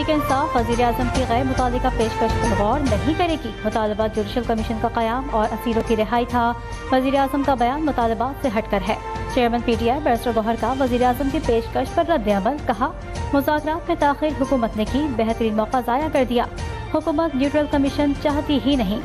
तहरीक इंसाफ वज़ीर आज़म की गैर मुतालिका पेशकश पर गौर नहीं करेगी। मुतालबा जुडिशल कमीशन का क़याम और असीरों की रिहाई था। वज़ीर आज़म का बयान मुतालबात से हटकर है। चेयरमैन PTI बैरिस्टर गौहर का वज़ीर आज़म की पेशकश पर रद्द-ए-अमल। कहा, मुज़ाकरात में ताख़ीर हुकूमत ने की, बेहतरीन मौका ज़ाया कर दिया। हुकूमत न्यूट्रल कमीशन चाहती ही नहीं।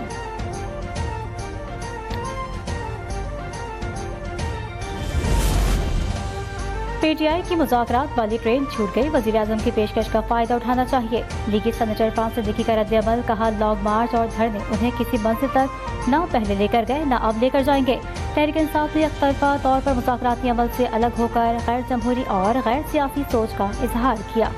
PTI की मुज़ाकरात वाली ट्रेन छूट गई। वज़ीर आज़म की पेशकश का फ़ायदा उठाना चाहिए। लीगी सेनेटर फ्रांस सिद्दीकी का रद्द-ए-अमल। कहा, लॉन्ग मार्च और धरने उन्हें किसी मंजिल तक न पहले लेकर गए न अब लेकर जाएंगे। तहरीक इंसाफ ने एकतरफा तौर पर मुज़ाकराती अमल से अलग होकर गैर जमहूरी और गैर सियासी सोच का इजहार किया।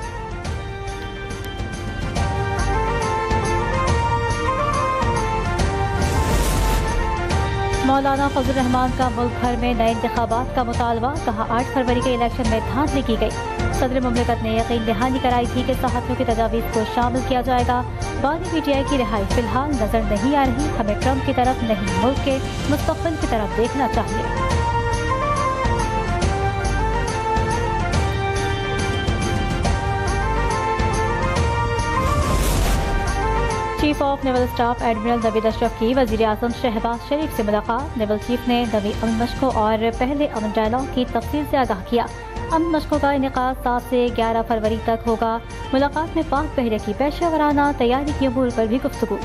मौलाना फजल रहमान का मुल्क भर में नए इंतखाबात का मुतालबा। कहा, 8 फरवरी के इलेक्शन में धांधली की गई। सदर मुमलिकत ने यकीन दहानी कराई थी कि सहाफ़ियों की तजावीज़ को शामिल किया जाएगा। बानी PTI की रिहाई फिलहाल नजर नहीं आ रही। हमें ट्रंप की तरफ नहीं, मुल्क के मुस्तक़बिल की तरफ देखना चाहिए। Chief of naval staff admiral Naveed Ashraf की वज़ीर आज़म शहबाज शरीफ से मुलाकात। नेवल चीफ ने नवी अमन मशकों और पहले अमन डायलॉग की तफसील से आगाह किया। अमन मशकों का इनेकाद 7 से 11 फरवरी तक होगा। मुलाकात में पाक बहरे की पेशेवराना तैयारी की अमूर पर भी गुफ्तगू।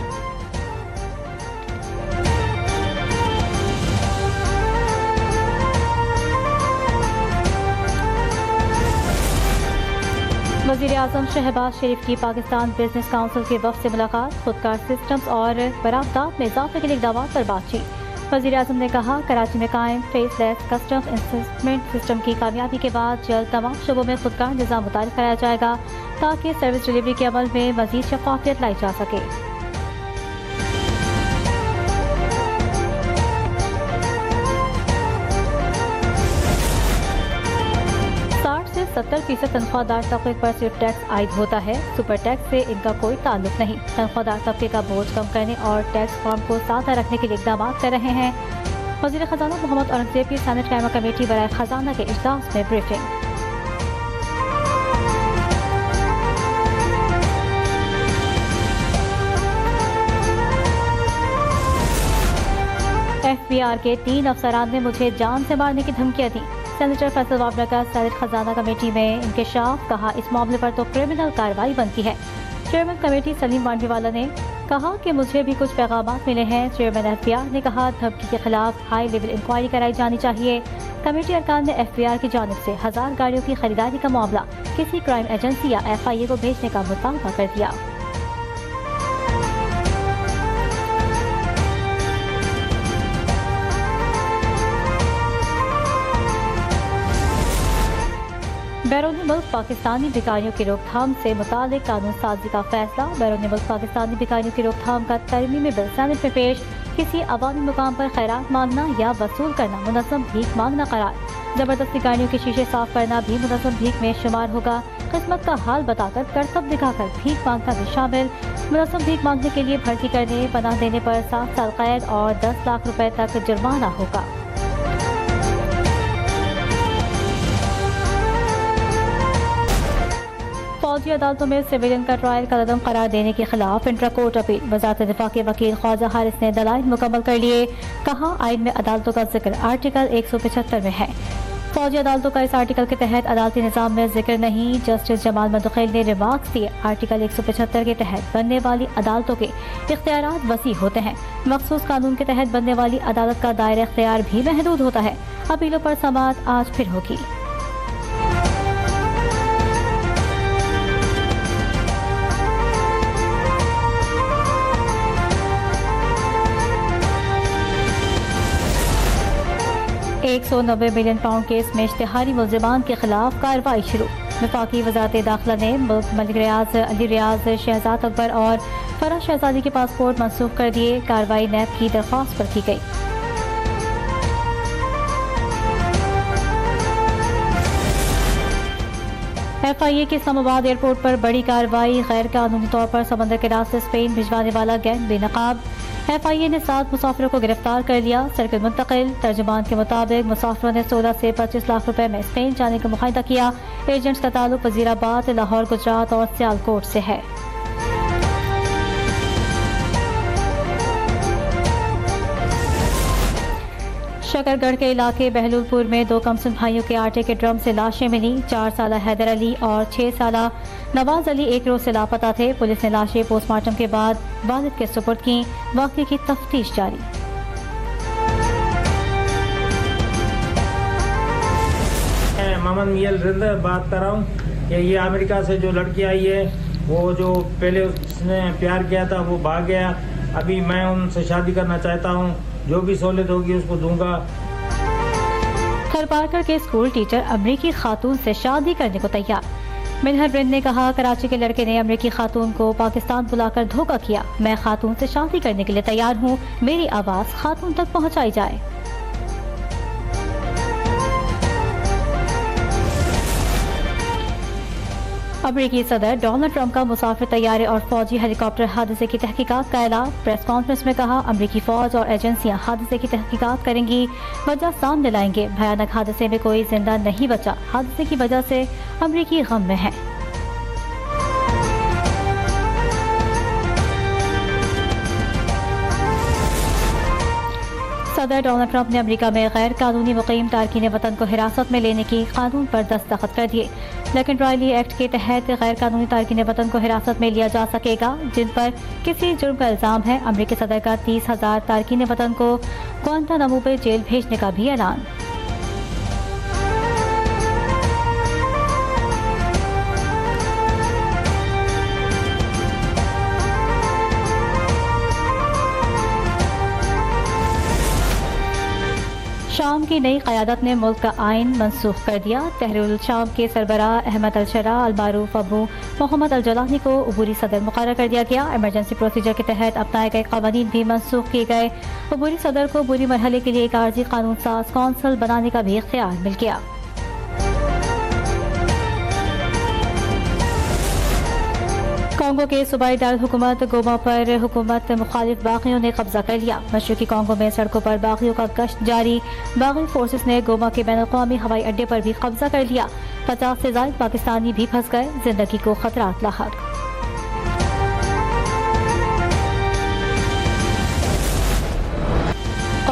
वज़ीर आज़म शहबाज शरीफ की पाकिस्तान बिजनेस काउंसिल के वफ़द से मुलाकात। खुदकार सिस्टम्स और बरामदात में इजाफे के लिए इक़दामात पर बातचीत। वज़ीर आज़म ने कहा, कराची में कायम फेसलेस कस्टम्स इंसेसमेंट सिस्टम की कामयाबी के बाद जल्द तमाम शोबों में खुदकार निज़ाम मुतारिफ कराया जाएगा ताकि सर्विस डिलीवरी के अमल में मज़ीद शफ़ाफ़ियत लाई जा सके। 70% तनख्वाहदार तबके पर सिर्फ टैक्स आयद होता है। सुपर टैक्स से इनका कोई ताल्लुक नहीं। तनख्वाहदार तबके का बोझ कम करने और टैक्स फॉर्म को सादा रखने के लिए इक़दाम कर रहे हैं। वज़ीर ख़जाना मोहम्मद औरंगज़ेब की सेनेट कायमा कमेटी बराए ख़जाना के इजलास में ब्रीफिंग। FBR के 3 अफसरान ने मुझे जान से मारने की धमकियाँ दी। सेनेटर फैसल वाबरा का सेनेट खजाना कमेटी में इंकशाफ। कहा, इस मामले पर तो क्रिमिनल कार्रवाई बनती है। चेयरमैन कमेटी सलीम वांडीवाला ने कहा कि मुझे भी कुछ पैगामात मिले हैं। चेयरमैन FBR ने कहा, धमकी के खिलाफ हाई लेवल इंक्वायरी कराई जानी चाहिए। कमेटी अरकान ने FBR की जानिब से 1000 गाड़ियों की खरीदारी का मामला किसी क्राइम एजेंसी या FIA को भेजने का मुतालबा कर दिया। बैरूनी मुल्क पाकिस्तानी भिखारियों की रोकथाम से मुतालिक कानून साजी का फैसला। बैरूनी मुल्क पाकिस्तानी भिखारियों की रोकथाम का तरमीमी बिल सेनेट में पेश। किसी अवामी मुकाम पर खैरात मांगना या वसूल करना मुनज़्ज़म भीख मांगना करार। जबरदस्ती गाड़ियों के शीशे साफ करना भी मुनज़्ज़म भीख में शुमार होगा। किस्मत का हाल बताकर करतब दिखाकर भीख मांगना भी शामिल। मुनज़्ज़म भीख मांगने के लिए भर्ती करने, पनाह देने पर 7 साल कैद और 10 लाख रुपए तक जुर्माना होगा। फौजी अदालतों में सिविलियन का ट्रायल का कदम करार देने के खिलाफ इंट्रा कोर्ट अपील। वज़ारत दिफा के वकील ख्वाजा हारिस ने दलाइल मुकम्मल कर लिए। कहा, आइन में अदालतों का जिक्र आर्टिकल 175 में है। फौजी अदालतों का इस आर्टिकल के तहत अदालती निज़ाम में जिक्र नहीं। जस्टिस जमाल मंदखिल ने रिमार्क्स दिए, आर्टिकल 175 के तहत बनने वाली अदालतों के इख्तियारात वसी होते हैं। मखसूस कानून के तहत बनने वाली अदालत का दायरा इख्तियार भी महदूद होता है। अपीलों पर समाअत आज फिर होगी। £190 मिलियन केस में इश्तिहारी मुल्ज़िमान के खिलाफ कार्रवाई शुरू। वफाकी वज़ारत दाखिला ने मलिक रियाज, अली रियाज, शहजाद अकबर और फराह शहजादी के पासपोर्ट मनसूख कर दिए। कार्रवाई नैब की दरख्वास्त पर की गई। FIA की इस्लामाबाद एयरपोर्ट पर बड़ी कार्रवाई। गैर कानूनी तौर पर समंदर के रास्ते स्पेन भिजवाने वाला गैंग बेनकाब। FIA ने 7 मुसाफिरों को गिरफ्तार कर लिया। सर्किल मुंतकिल। तर्जुमान के मुताबिक मुसाफिरों ने 16 से 25 लाख रुपए में स्पेन जाने का मुआहदा किया। एजेंट्स का ताल्लुक वजीराबाद, लाहौर, गुजरात और सियालकोट से है। शकरगढ़ के इलाके बहलुलपुर में 2 कमसिन भाइयों के आटे के ड्रम से लाशें मिली। 4 साला हैदर अली और 6 साला नवाज अली एक रोज से लापता थे। पुलिस ने लाशें पोस्टमार्टम के बाद वालिद के सुपुर्द की। वाक़े की तफ्तीश जारी। मोहम्मद मियल रिंद बात कर रहा हूँ कि ये अमेरिका से जो लड़की आई है, वो जो पहले उसने प्यार किया था वो भाग गया। अभी मैं उनसे शादी करना चाहता हूँ, जो भी सहूलियत होगी उसको दूंगा। खरपारकर के स्कूल टीचर अमरीकी खातून से शादी करने को तैयार। मिनहर रिंद ने कहा, कराची के लड़के ने अमरीकी खातून को पाकिस्तान बुलाकर धोखा किया। मैं खातून से शादी करने के लिए तैयार हूँ, मेरी आवाज खातून तक पहुँचाई जाए। अमरीकी सदर डोनाल्ड ट्रंप का मुसाफिर तैयारे और फौजी हेलीकॉप्टर हादसे की तहकीकात का ऐलान। प्रेस कॉन्फ्रेंस में कहा, अमरीकी फौज और एजेंसियां हादसे की तहकीकात करेंगी, वजह सामने लाएंगे। भयानक हादसे में कोई जिंदा नहीं बचा। हादसे की वजह से अमरीकी गम में है। सदर डोनाल्ड ट्रंप ने अमेरिका में गैर कानूनी मुकीम तारकीन वतन को हिरासत में लेने की कानून पर दस्तखत कर दिए। लेकिन रॉयली एक्ट के तहत गैर कानूनी तारकीन वतन को हिरासत में लिया जा सकेगा जिन पर किसी जुर्म का इल्जाम है। अमरीकी सदर का 30,000 तारकीन वतन को ग्वांटानामो पे जेल भेजने का भी ऐलान। शाम की नई क़यादत ने मुल्क का आइन मनसूख कर दिया। तहरीर शाम के सरबराह अहमद अल-शरा अल-मारूफ अबू मोहम्मद अल-जलानी को उबूरी सदर मुक़र्रर कर दिया गया। इमरजेंसी प्रोसीजर के तहत अपनाए गए क़वानीन भी मनसूख किए गए। उबूरी सदर को उबूरी मरहले के लिए एक आर्जी कानून साज कौंसल बनाने का भी इख्तियार मिल गया। कांगो के सूबाई दारुल हुकूमत गोमा पर हुकूमत मुखालिफ बागियों ने कब्जा कर लिया। मशरकी कांगो में सड़कों पर बागियों का गश्त जारी। बागी फोर्सेस ने गोमा के बैनुल-अक़वामी हवाई अड्डे पर भी कब्जा कर लिया। 50 से ज़ायद पाकिस्तानी भी फंस गए। जिंदगी को खतरात लाहक।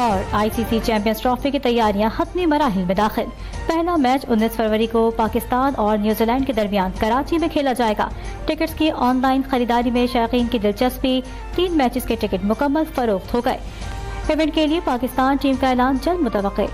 और ICC चैंपियंस ट्रॉफी की तैयारियां हतमी मराहिल में दाखिल। पहला मैच 19 फरवरी को पाकिस्तान और न्यूजीलैंड के दरमियान कराची में खेला जाएगा। टिकट्स की ऑनलाइन खरीदारी में शायकीन की दिलचस्पी। 3 मैचेस के टिकट मुकम्मल फरोख्त हो गए। इवेंट के लिए पाकिस्तान टीम का ऐलान जल्द मुतवक्किल।